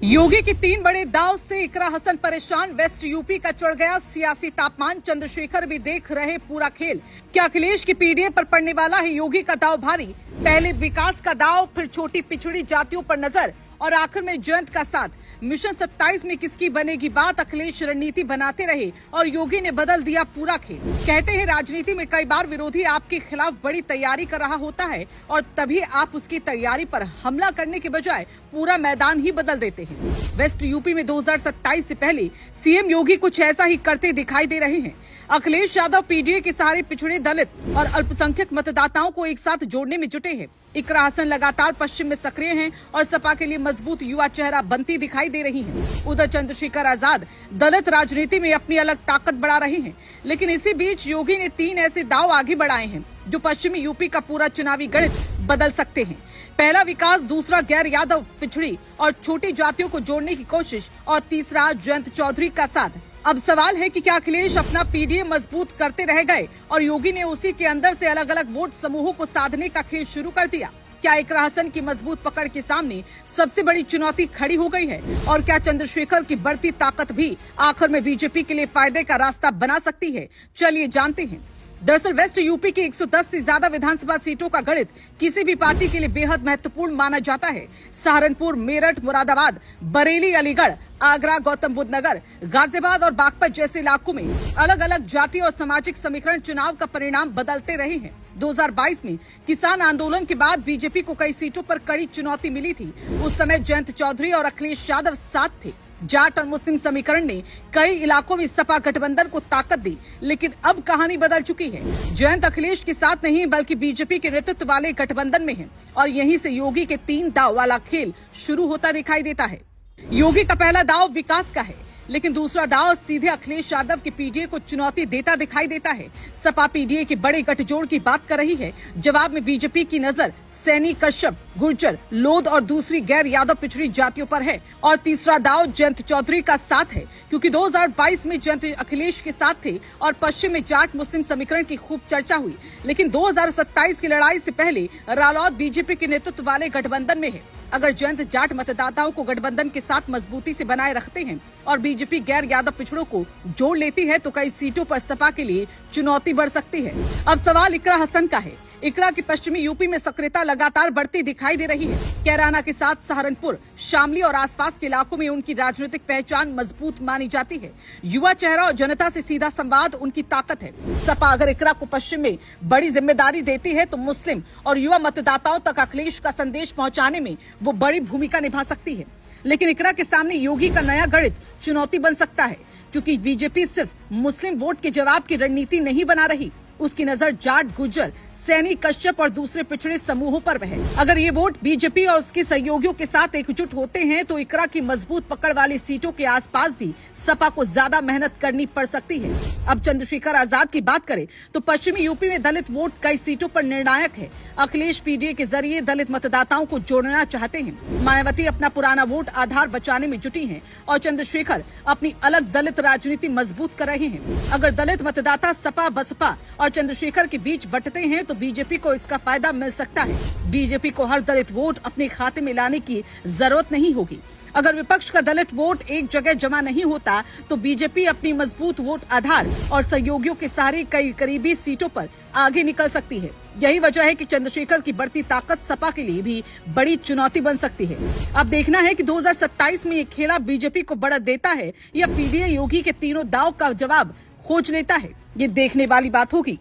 योगी की 3 बड़े दाव से इकरा हसन परेशान। वेस्ट यूपी का चढ़ गया सियासी तापमान। चंद्रशेखर भी देख रहे पूरा खेल। क्या अखिलेश की पीडीए पर पड़ने वाला है योगी का दाव भारी? पहले विकास का दाव, फिर छोटी पिछड़ी जातियों पर नजर और आखिर में जयंत का साथ। मिशन 27 में किसकी बनेगी बात? अखिलेश रणनीति बनाते रहे और योगी ने बदल दिया पूरा खेल। कहते हैं राजनीति में कई बार विरोधी आपके खिलाफ बड़ी तैयारी कर रहा होता है और तभी आप उसकी तैयारी पर हमला करने के बजाय पूरा मैदान ही बदल देते हैं। वेस्ट यूपी में 2027 से पहले सीएम योगी कुछ ऐसा ही करते दिखाई दे रहे हैं। अखिलेश यादव पीडीए के सहारे पिछड़े, दलित और अल्पसंख्यक मतदाताओं को एक साथ जोड़ने में जुटे हैं। इकरा हसन लगातार पश्चिम में सक्रिय हैं और सपा के लिए मजबूत युवा चेहरा बनती दिखाई दे रही हैं। उधर चंद्रशेखर आजाद दलित राजनीति में अपनी अलग ताकत बढ़ा रहे हैं। लेकिन इसी बीच योगी ने 3 ऐसे दाव आगे बढ़ाए हैं जो पश्चिमी यूपी का पूरा चुनावी गणित बदल सकते हैं। पहला विकास, दूसरा गैर यादव पिछड़ी और छोटी जातियों को जोड़ने की कोशिश और तीसरा जयंत चौधरी का साथ। अब सवाल है कि क्या अखिलेश अपना पीडीए मजबूत करते रह गए और योगी ने उसी के अंदर से अलग अलग वोट समूहों को साधने का खेल शुरू कर दिया? क्या इकरा हसन की मजबूत पकड़ के सामने सबसे बड़ी चुनौती खड़ी हो गई है? और क्या चंद्रशेखर की बढ़ती ताकत भी आखिर में बीजेपी के लिए फायदे का रास्ता बना सकती है? चलिए जानते हैं। दरअसल वेस्ट यूपी की 110 से ज्यादा विधानसभा सीटों का गणित किसी भी पार्टी के लिए बेहद महत्वपूर्ण माना जाता है। सहारनपुर, मेरठ, मुरादाबाद, बरेली, अलीगढ़, आगरा, गौतम बुद्ध नगर, गाजियाबाद और बागपत जैसे इलाकों में अलग अलग जाति और सामाजिक समीकरण चुनाव का परिणाम बदलते रहे हैं। 2022 में किसान आंदोलन के बाद बीजेपी को कई सीटों पर कड़ी चुनौती मिली थी। उस समय जयंत चौधरी और अखिलेश यादव साथ थे। जाट और मुस्लिम समीकरण ने कई इलाकों में सपा गठबंधन को ताकत दी। लेकिन अब कहानी बदल चुकी है। जयंत अखिलेश के साथ नहीं बल्कि बीजेपी के नेतृत्व वाले गठबंधन में है और यहीं से योगी के 3 दाव वाला खेल शुरू होता दिखाई देता है। योगी का पहला दाव विकास का है, लेकिन दूसरा दाव सीधे अखिलेश यादव के पीडीए को चुनौती देता दिखाई देता है। सपा पीडीए के बड़े गठजोड़ की बात कर रही है। जवाब में बीजेपी की नजर सैनी, कश्यप, गुर्जर, लोध और दूसरी गैर यादव पिछड़ी जातियों पर है। और तीसरा दाव जयंत चौधरी का साथ है, क्योंकि 2022 में जयंत अखिलेश के साथ थे और पश्चिम में जाट मुस्लिम समीकरण की खूब चर्चा हुई। लेकिन 2027 की लड़ाई से पहले रालोद बीजेपी के नेतृत्व वाले गठबंधन में है। अगर जयंत जाट मतदाताओं को गठबंधन के साथ मजबूती से बनाए रखते हैं और बीजेपी गैर यादव पिछड़ों को जोड़ लेती है तो कई सीटों पर सपा के लिए चुनौती बढ़ सकती है। अब सवाल इकरा हसन का है। इकरा की पश्चिमी यूपी में सक्रियता लगातार बढ़ती दिखाई दे रही है। कैराना के साथ सहारनपुर, शामली और आसपास के इलाकों में उनकी राजनीतिक पहचान मजबूत मानी जाती है। युवा चेहरा और जनता से सीधा संवाद उनकी ताकत है। सपा अगर इकरा को पश्चिम में बड़ी जिम्मेदारी देती है तो मुस्लिम और युवा मतदाताओं तक अखिलेश का संदेश पहुंचाने में वो बड़ी भूमिका निभा सकती है। लेकिन इकरा के सामने योगी का नया गणित चुनौती बन सकता है, क्योंकि बीजेपी सिर्फ मुस्लिम वोट के जवाब की रणनीति नहीं बना रही। उसकी नजर जाट, गुर्जर, सैनी, कश्यप और दूसरे पिछड़े समूहों पर है। अगर ये वोट बीजेपी और उसके सहयोगियों के साथ एकजुट होते हैं तो इकरा की मजबूत पकड़ वाली सीटों के आसपास भी सपा को ज्यादा मेहनत करनी पड़ सकती है। अब चंद्रशेखर आजाद की बात करें तो पश्चिमी यूपी में दलित वोट कई सीटों पर निर्णायक है। अखिलेश पीडीए के जरिए दलित मतदाताओं को जोड़ना चाहते हैं। मायावती अपना पुराना वोट आधार बचाने में जुटी है और चंद्रशेखर अपनी अलग दलित राजनीति मजबूत कर रहे हैं। अगर दलित मतदाता सपा, बसपा और चंद्रशेखर के बीच बंटते हैं तो बीजेपी को इसका फायदा मिल सकता है। बीजेपी को हर दलित वोट अपने खाते में लाने की जरूरत नहीं होगी। अगर विपक्ष का दलित वोट एक जगह जमा नहीं होता तो बीजेपी अपनी मजबूत वोट आधार और सहयोगियों के सहारे कई करीबी सीटों पर आगे निकल सकती है। यही वजह है कि चंद्रशेखर की बढ़ती ताकत सपा के लिए भी बड़ी चुनौती बन सकती है। अब देखना है कि 2027 में ये खेला बीजेपी को बढ़त देता है या पीडीए योगी के तीनों दाव का जवाब खोज लेता है। ये देखने वाली बात होगी।